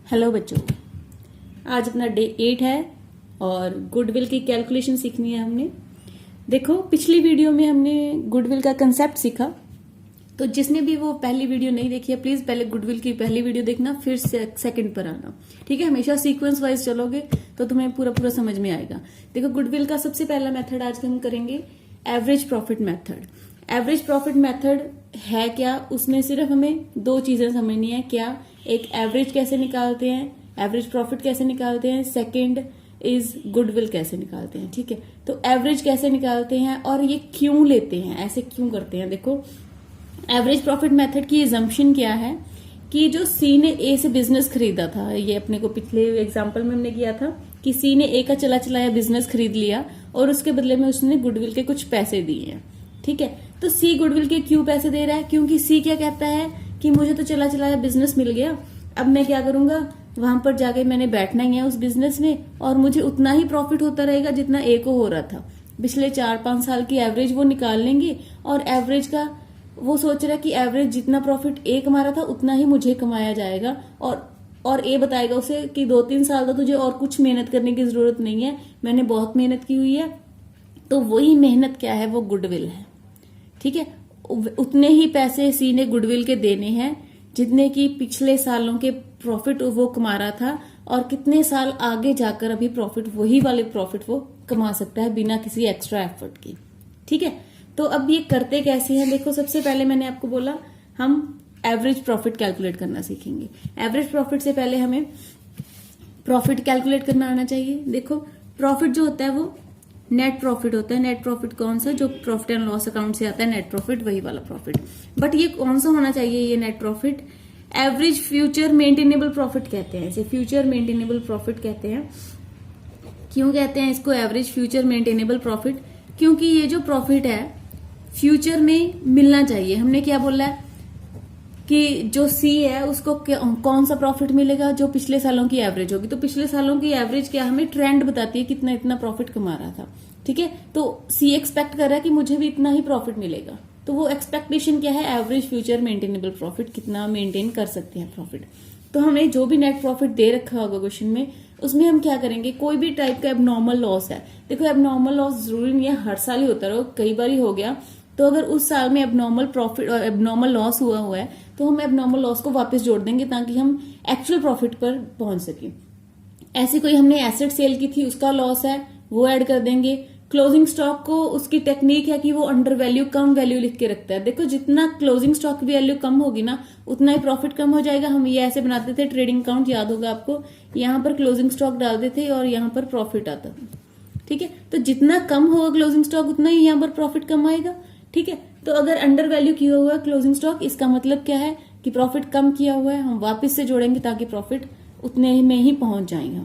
Hello बच्चों, आज अपना डे 8 है और गुडविल की कैलकुलेशन सीखनी है हमने। देखो, पिछली वीडियो में हमने गुडविल का कंसेप्ट सीखा, तो जिसने भी वो पहली वीडियो नहीं देखी है प्लीज पहले गुडविल की पहली वीडियो देखना, फिर सेकंड पर आना। ठीक है, हमेशा सीक्वेंस वाइज चलोगे तो तुम्हें पूरा समझ में आएगा। देखो, गुडविल का सबसे पहला मेथड आज हम करेंगे average profit method. Average profit method है क्या, उसमें सिर्फ हमें दो चीजें समझनी है। क्या, एक एवरेज कैसे निकालते हैं, एवरेज प्रॉफिट कैसे निकालते हैं, सेकंड इज गुडविल कैसे निकालते हैं। ठीक है, तो एवरेज कैसे निकालते हैं और ये क्यों लेते हैं, ऐसे क्यों करते हैं। देखो, एवरेज प्रॉफिट मेथड की एजम्पशन क्या है कि जो सी ने ए से बिजनेस खरीदा था, ये अपने को पिछले एग्जांपल में हमने किया था कि सी ने ए का चला चलाया बिजनेस खरीद लिया और उसके बदले में उसने गुडविल के कुछ पैसे दिए हैं। ठीक है, तो सी गुडविल के क्यों पैसे दे रहा है, क्योंकि सी क्या कहता है कि मुझे तो चला चलाया बिजनेस मिल गया, अब मैं क्या करूंगा, वहां पर जाके मैंने बैठना ही है उस बिजनेस में और मुझे उतना ही प्रॉफिट होता रहेगा जितना ए को हो रहा था। पिछले 4-5 साल की एवरेज वो निकाल लेंगे और एवरेज का वो सोच रहा है कि एवरेज जितना प्रॉफिट ए कमा रहा था उतना ही मुझे कमाया जाएगा और ए बताएगा उसे कि 2-3 साल तो तुझे और कुछ मेहनत करने की जरूरत नहीं है, मैंने बहुत मेहनत की हुई है। तो वही मेहनत क्या है, वो गुडविल है। ठीक है, उतने ही पैसे सी ने गुडविल के देने हैं जितने की पिछले सालों के प्रॉफिट वो कमा रहा था और कितने साल आगे जाकर अभी प्रॉफिट वही वाले प्रॉफिट वो कमा सकता है बिना किसी एक्स्ट्रा एफर्ट की। ठीक है, तो अब ये करते कैसे हैं। देखो, सबसे पहले मैंने आपको बोला हम एवरेज प्रॉफिट कैलकुलेट करना सीखेंगे। एवरेज प्रॉफिट से पहले हमें प्रॉफिट कैलकुलेट करना आना चाहिए। देखो, प्रॉफिट जो होता है वो नेट प्रॉफिट होता है। नेट प्रॉफिट कौन सा, जो प्रॉफिट एंड लॉस अकाउंट से आता है, नेट प्रॉफिट वही वाला प्रॉफिट। बट ये कौन सा होना चाहिए, ये net profit average future maintainable profit कहते हैं इसे, फ्यूचर मेंटेनेबल प्रॉफिट कहते हैं। क्यों कहते हैं इसको एवरेज फ्यूचर मेंटेनेबल प्रॉफिट, क्योंकि ये जो प्रॉफिट है फ्यूचर में मिलना चाहिए। हमने क्या बोला है कि जो सी है उसको कौन सा प्रॉफिट मिलेगा, जो पिछले सालों की एवरेज होगी। तो पिछले सालों की एवरेज क्या हमें ट्रेंड बताती है, कितना इतना प्रॉफिट कमा रहा था। ठीक है, तो सी एक्सपेक्ट कर रहा है कि मुझे भी इतना ही प्रॉफिट मिलेगा, तो वो एक्सपेक्टेशन क्या है, एवरेज फ्यूचर मेंटेनेबल प्रॉफिट, कितना मेंटेन कर सकते हैं प्रॉफिट। तो हमें जो भी नेट प्रॉफिट दे रखा होगा क्वेश्चन में, उसमें हम क्या करेंगे, कोई भी टाइप का एबनॉर्मल लॉस है। देखो, एबनॉर्मल लॉस जरूरी नहीं है हर साल ही होता रहो, कई बार ही हो गया। तो अगर उस साल में एबनॉर्मल प्रॉफिट और एबनॉर्मल लॉस हुआ है तो हम एबनॉर्मल लॉस को वापस जोड़ देंगे ताकि हम एक्चुअल प्रॉफिट पर पहुंच सके। ऐसी कोई हमने एसेट सेल की थी, उसका लॉस है, वो ऐड कर देंगे। क्लोजिंग स्टॉक को उसकी टेक्निक है कि वो अंडर वैल्यू कम वैल्यू लिख के रखता है। देखो, जितना क्लोजिंग स्टॉक की वैल्यू कम होगी ना उतना ही प्रॉफिट कम हो जाएगा। हम ये ऐसे बनाते थे, ट्रेडिंग अकाउंट याद होगा आपको, यहाँ पर क्लोजिंग स्टॉक डालते थे और यहाँ पर प्रॉफिट आता था। ठीक है, तो जितना कम होगा क्लोजिंग स्टॉक उतना ही यहाँ पर प्रॉफिट कम आएगा। ठीक है, तो अगर अंडर वैल्यू किया हुआ है क्लोजिंग स्टॉक, इसका मतलब क्या है कि प्रॉफिट कम किया हुआ है, हम वापस से जोड़ेंगे ताकि प्रॉफिट उतने में ही पहुंच जाएंगे।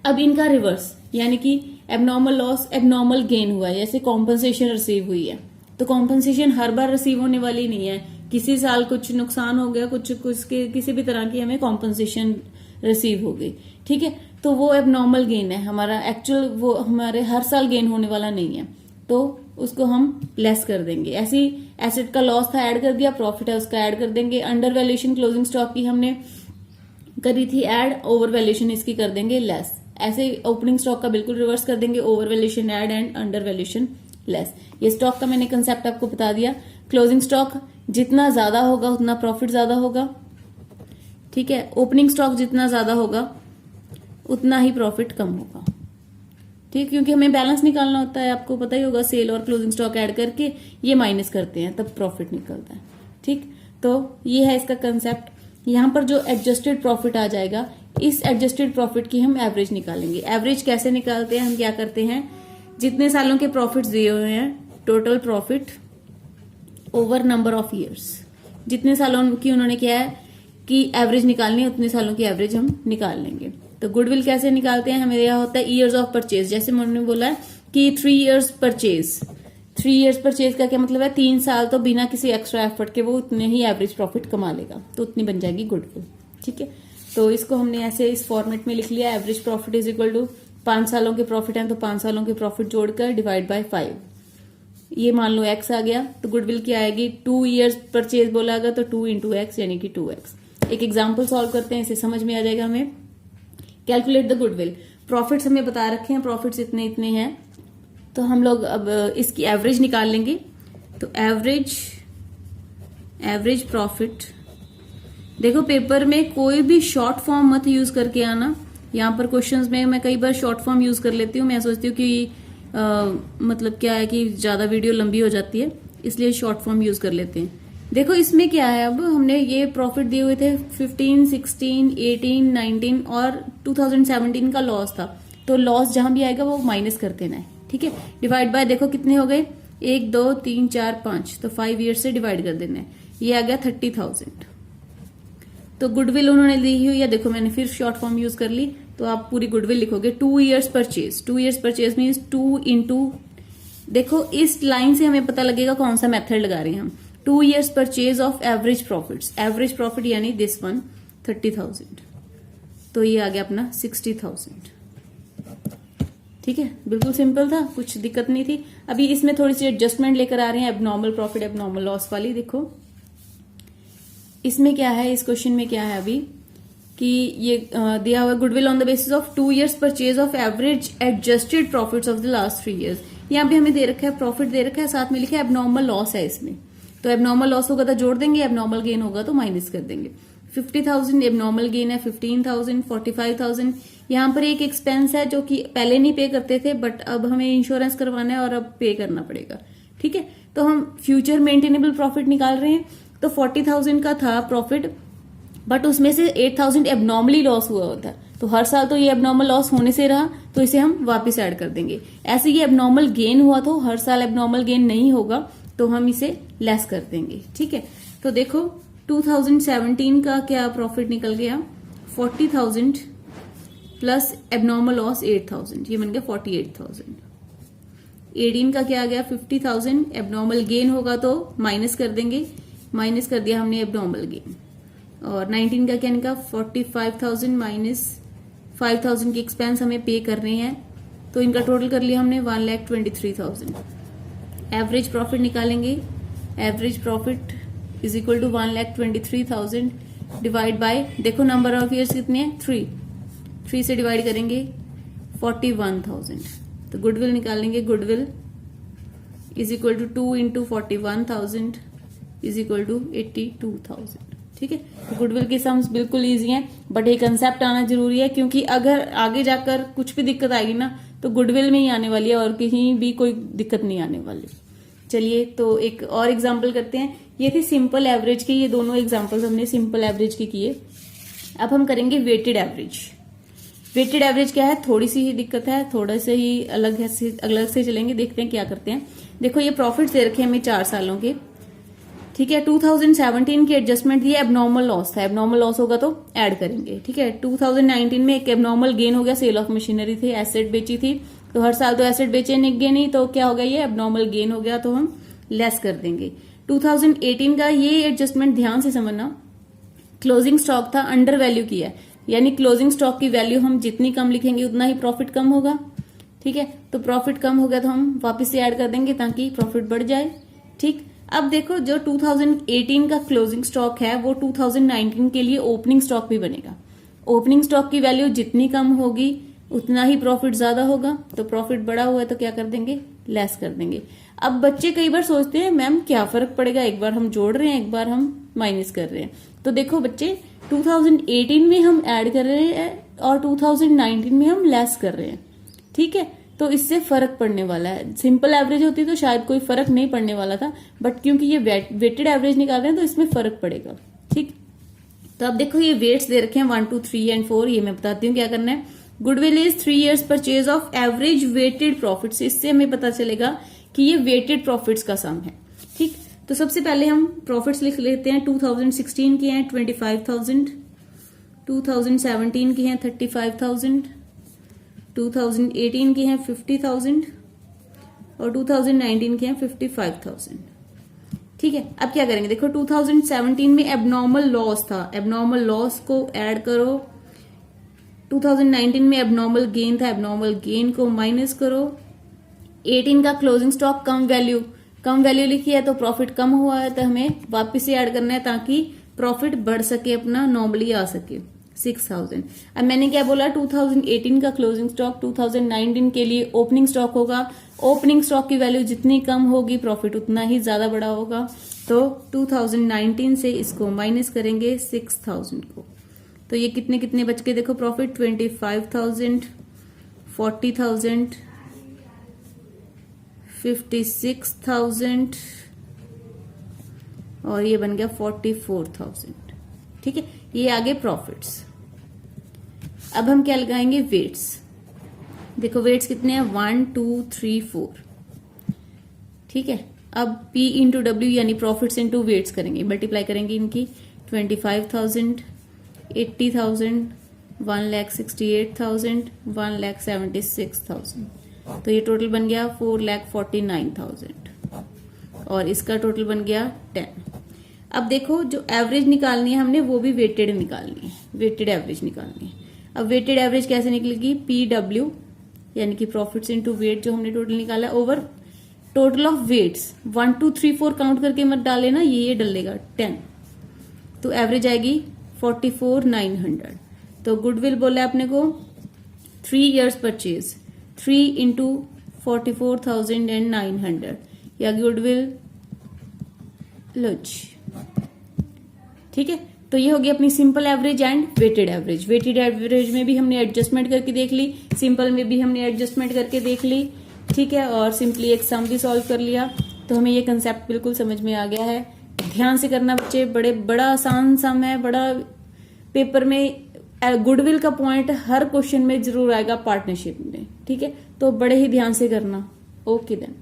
अब इनका रिवर्स, यानी कि एबनॉर्मल लॉस एबनॉर्मल गेन हुआ है, जैसे कॉम्पनसेशन रिसीव हुई है। तो कॉम्पनसेशन हर बार रिसीव होने वाली नहीं है, किसी साल कुछ नुकसान हो गया, कुछ किसी भी तरह की हमें कॉम्पनसेशन रिसीव हो गई। ठीक है, तो वो एबनॉर्मल गेन है हमारा, एक्चुअल वो हमारे हर साल गेन होने वाला नहीं है, तो उसको हम लेस कर देंगे। ऐसी एसेट का लॉस था, ऐड कर दिया, प्रॉफिट है उसका ऐड कर देंगे। अंडर वैल्यूएशन क्लोजिंग स्टॉक की हमने करी थी ऐड, ओवर वैल्यूएशन इसकी कर देंगे लेस। ऐसे ओपनिंग स्टॉक का बिल्कुल रिवर्स कर देंगे, over valuation add and under valuation less. ये स्टॉक का मैंने कंसेप्ट आपको बता दिया। क्लोजिंग स्टॉक जितना ज्यादा होगा उतना प्रॉफिट ज्यादा होगा। ठीक है, ओपनिंग स्टॉक जितना ज्यादा होगा उतना ही प्रॉफिट कम होगा। ठीक, क्योंकि हमें बैलेंस निकालना होता है, आपको पता ही होगा, सेल और क्लोजिंग स्टॉक ऐड करके ये माइनस करते हैं तब प्रॉफिट निकलता है। ठीक, तो ये है इसका कंसेप्ट। यहां पर जो एडजस्टेड प्रॉफिट आ जाएगा, इस एडजस्टेड प्रॉफिट की हम एवरेज निकालेंगे। एवरेज कैसे निकालते हैं, हम क्या करते हैं, जितने सालों के प्रॉफिट दिए हुए हैं, total profit over number of years, जितने सालों की उन्होंने किया है कि एवरेज निकालनी है, उतने सालों की एवरेज हम निकाल लेंगे। तो गुडविल कैसे निकालते हैं, हमें यह होता है ईयर्स ऑफ परचेज। जैसे मैंने बोला कि 3 इयर्स परचेज, 3 इयर्स परचेज का क्या मतलब है, 3 साल तो बिना किसी एक्स्ट्रा एफर्ट के वो उतने ही एवरेज प्रॉफिट कमा लेगा, तो उतनी बन जाएगी गुडविल। ठीक है, तो इसको हमने ऐसे इस फॉर्मेट में लिख लिया, average profit is equal to 5 सालों के प्रॉफिट है तो 5 सालों के प्रॉफिट जोड़कर डिवाइड बाय 5। ये मान लो x आ गया, तो गुडविल की आएगी 2 इयर्स परचेज बोला गया तो 2 इंटू एक्स यानी कि 2x। एक एग्जाम्पल सॉल्व करते हैं, इसे समझ में आ जाएगा हमें। Calculate the goodwill. प्रॉफिट्स हमें बता रखे हैं, प्रॉफिट्स इतने इतने हैं, तो हम लोग अब इसकी एवरेज निकाल लेंगे। तो एवरेज प्रॉफिट, देखो पेपर में कोई भी शॉर्ट फॉर्म मत यूज करके आना। यहाँ पर क्वेश्चंस में मैं कई बार शॉर्ट फॉर्म यूज कर लेती हूँ, मैं सोचती हूँ कि मतलब क्या है कि ज्यादा वीडियो लंबी हो जाती है, इसलिए शॉर्ट फॉर्म यूज कर लेते हैं। देखो इसमें क्या है, अब हमने ये प्रॉफिट दिए हुए थे 15, 16, 18, 19 और 2017 का लॉस था, तो लॉस जहां भी आएगा वो माइनस कर देना है, ठीक है। डिवाइड बाय, देखो कितने हो गए, 1, 2, 3, 4, 5, तो 5 ईयर्स से डिवाइड कर देना है, ये आ गया 30,000। तो गुडविल उन्होंने दी हुई है, देखो मैंने फिर शॉर्ट फॉर्म यूज कर ली, तो आप पूरी गुडविल लिखोगे 2 years purchase. 2 years purchase means 2 into, देखो इस लाइन से हमें पता लगेगा कौन सा मेथड लगा रहे हैं हम। 2 years purchase of average profits, average profit यानी दिस वन 30,000, तो ये आ गया अपना 60,000, ठीक है। बिल्कुल सिंपल था, कुछ दिक्कत नहीं थी। अभी इसमें थोड़ी सी एडजस्टमेंट लेकर आ रहे हैं, एबनॉर्मल प्रॉफिट एबनॉर्मल लॉस वाली। देखो इसमें क्या है, इस क्वेश्चन में क्या है अभी कि ये दिया हुआ goodwill on the basis of 2 years purchase of average adjusted profits of the last 3 years. यहाँ पे हमें दे रखा है प्रॉफिट दे रखा है, साथ में लिखा है एबनॉर्मल लॉस है इसमें, तो एबनॉर्मल लॉस होगा तो जोड़ देंगे, एबनॉर्मल गेन होगा तो माइनस कर देंगे। 50,000 एबनॉर्मल गेन है, 15,000, 45,000। यहाँ पर एक एक्सपेंस है जो कि पहले नहीं पे करते थे, बट अब हमें इंश्योरेंस करवाना है और अब पे करना पड़ेगा, ठीक है। तो हम फ्यूचर मेंटेनेबल प्रॉफिट निकाल रहे हैं, तो 40,000 का था प्रॉफिट, बट उसमें से 8,000 एबनॉर्मली लॉस हुआ होता है, तो हर साल तो ये एबनॉर्मल लॉस होने से रहा, तो इसे हम वापस ऐड कर देंगे। ऐसे ये एबनॉर्मल गेन हुआ तो हर साल एबनॉर्मल गेन नहीं होगा, तो हम इसे लेस कर देंगे, ठीक है। तो देखो 2017 का क्या प्रॉफिट निकल गया, 40,000 प्लस एबनॉर्मल लॉस 8,000, ये बन गया 48,000। 18 का क्या आ गया, 50,000 एबनॉर्मल गेन होगा तो माइनस कर देंगे, माइनस कर दिया हमने एबनॉर्मल गेन। और 19 का क्या निकला, 45,000 माइनस 5,000 की एक्सपेंस हमें पे करने हैं, तो इनका टोटल कर लिया हमने 1,23,000। एवरेज प्रॉफिट निकालेंगे, average profit is equal to 1,23,000 divide by, देखो नंबर ऑफ ईयर्स कितने हैं, 3 से डिवाइड करेंगे 41,000। तो गुडविल निकालेंगे, goodwill is equal to 2 into 41,000 is equal to 82,000, ठीक है। तो गुडविल के सम्स बिल्कुल इजी हैं, बट ये कंसेप्ट आना जरूरी है, क्योंकि अगर आगे जाकर कुछ भी दिक्कत आएगी ना, तो गुडविल में ही आने वाली है और कहीं भी कोई दिक्कत नहीं आने वाली। चलिए तो एक और एग्जाम्पल करते हैं। ये थी सिंपल एवरेज की, ये दोनों एग्जाम्पल्स हमने सिंपल एवरेज के किए। अब हम करेंगे वेटेड एवरेज। वेटेड एवरेज क्या है, थोड़ी सी ही दिक्कत है, थोड़ा से ही अलग से चलेंगे, देखते हैं क्या करते हैं। देखो ये प्रॉफिट दे रखे हैं हमें 4 सालों के, ठीक है। 2017 की एडजस्टमेंट दिया, एबनॉर्मल लॉस था, एबनॉर्मल लॉस होगा तो ऐड करेंगे, ठीक है। 2019 में एक एबनॉर्मल गेन हो गया, सेल ऑफ मशीनरी थी, एसेट बेची थी, तो हर साल तो एसेट बेचेंगे नहीं, तो क्या हो गया, ये एबनॉर्मल गेन हो गया, तो हम लेस कर देंगे। 2018 का ये एडजस्टमेंट ध्यान से समझना, क्लोजिंग स्टॉक था, अंडर वैल्यू किया, यानी क्लोजिंग स्टॉक की वैल्यू हम जितनी कम लिखेंगे उतना ही प्रॉफिट कम होगा, ठीक है। तो प्रॉफिट कम हो गया तो हम वापस से ऐड कर देंगे ताकि प्रॉफिट बढ़ जाए, ठीक। अब देखो जो 2018 का क्लोजिंग स्टॉक है वो 2019 के लिए ओपनिंग स्टॉक भी बनेगा। ओपनिंग स्टॉक की वैल्यू जितनी कम होगी उतना ही प्रॉफिट ज्यादा होगा, तो प्रॉफिट बड़ा हुआ है तो क्या कर देंगे, लेस कर देंगे। अब बच्चे कई बार सोचते हैं मैम क्या फर्क पड़ेगा, एक बार हम जोड़ रहे हैं एक बार हम माइनस कर रहे हैं। तो देखो बच्चे 2018 में हम ऐड कर रहे हैं और 2019 में हम लेस कर रहे हैं, ठीक है। तो इससे फर्क पड़ने वाला है। सिंपल एवरेज होती तो शायद कोई फर्क नहीं पड़ने वाला था, बट क्योंकि ये वेटेड एवरेज निकाल रहे हैं तो इसमें फर्क पड़ेगा, ठीक। तो अब देखो ये वेट्स दे रखे हैं 1, 2, 3 एंड 4, ये मैं बताती हूँ क्या करना है। Goodwill is 3 years purchase of average weighted profits, इससे हमें पता चलेगा कि ये वेटेड प्रॉफिट्स का सम है, ठीक। तो सबसे पहले हम प्रॉफिट्स लिख लेते हैं। 2016 के हैं 25,000, 2017 के हैं 35,000, 2018 के हैं 50,000 और 2019 के हैं 55,000, ठीक है। अब क्या करेंगे, देखो 2017 में एबनॉर्मल लॉस था, एबनॉर्मल लॉस को ऐड करो। 2019 में एबनॉर्मल गेन था, एबनॉर्मल गेन को माइनस करो। 18 का क्लोजिंग स्टॉक कम वैल्यू लिखी है तो प्रॉफिट कम हुआ है, तो हमें वापस से ऐड करना है ताकि प्रॉफिट बढ़ सके, अपना नॉर्मली आ सके 6000। अब मैंने क्या बोला, 2018 का क्लोजिंग स्टॉक 2019 के लिए ओपनिंग स्टॉक होगा। ओपनिंग स्टॉक की वैल्यू जितनी कम होगी प्रॉफिट उतना ही ज्यादा बड़ा होगा। तो 2019 से इसको माइनस करेंगे 6000 को, तो ये कितने कितने बच के देखो प्रॉफिट, 25,000, 40,000, 56,000 और ये बन गया 44,000। ठीक है, ये आगे प्रॉफिट्स। अब हम क्या लगाएंगे, वेट्स। देखो वेट्स कितने हैं, 1 2 3 4। ठीक है, अब P इंटू डब्ल्यू यानी प्रॉफिट्स इंटू वेट्स करेंगे, मल्टीप्लाई करेंगे इनकी। 25,000, 80,000, 1,68,000, 1,76,000, तो ये टोटल बन गया 4,49,000 और इसका टोटल बन गया 10। अब देखो जो एवरेज निकालनी है हमने वो भी वेटेड निकालनी है, वेटेड एवरेज निकालनी है। अब वेटेड एवरेज कैसे निकलेगी, पी डब्ल्यू यानी कि प्रॉफिट्स इनटू वेट जो हमने टोटल निकाला over total of weights. 1 2 3 4 count करके मत डाले ना, ये डलेगा 10, तो एवरेज आएगी 44,900। तो गुडविल बोला आपने को 3 इयर्स परचेज, 3 इंटू 44,900 या गुडविल लुच। ठीक है, तो ये हो गई अपनी simple average and weighted average. Weighted average में भी हमने एडजस्टमेंट करके देख ली, सिंपल में भी हमने एडजस्टमेंट करके देख ली। ठीक है, और सिंपली एक सम भी सॉल्व कर लिया, तो हमें ये कंसेप्ट बिल्कुल समझ में आ गया है। ध्यान से करना बच्चे, बड़ा आसान सम है, बड़ा पेपर में गुडविल का पॉइंट हर क्वेश्चन में जरूर आएगा पार्टनरशिप में। ठीक है, तो बड़े ही ध्यान से करना। Okay then.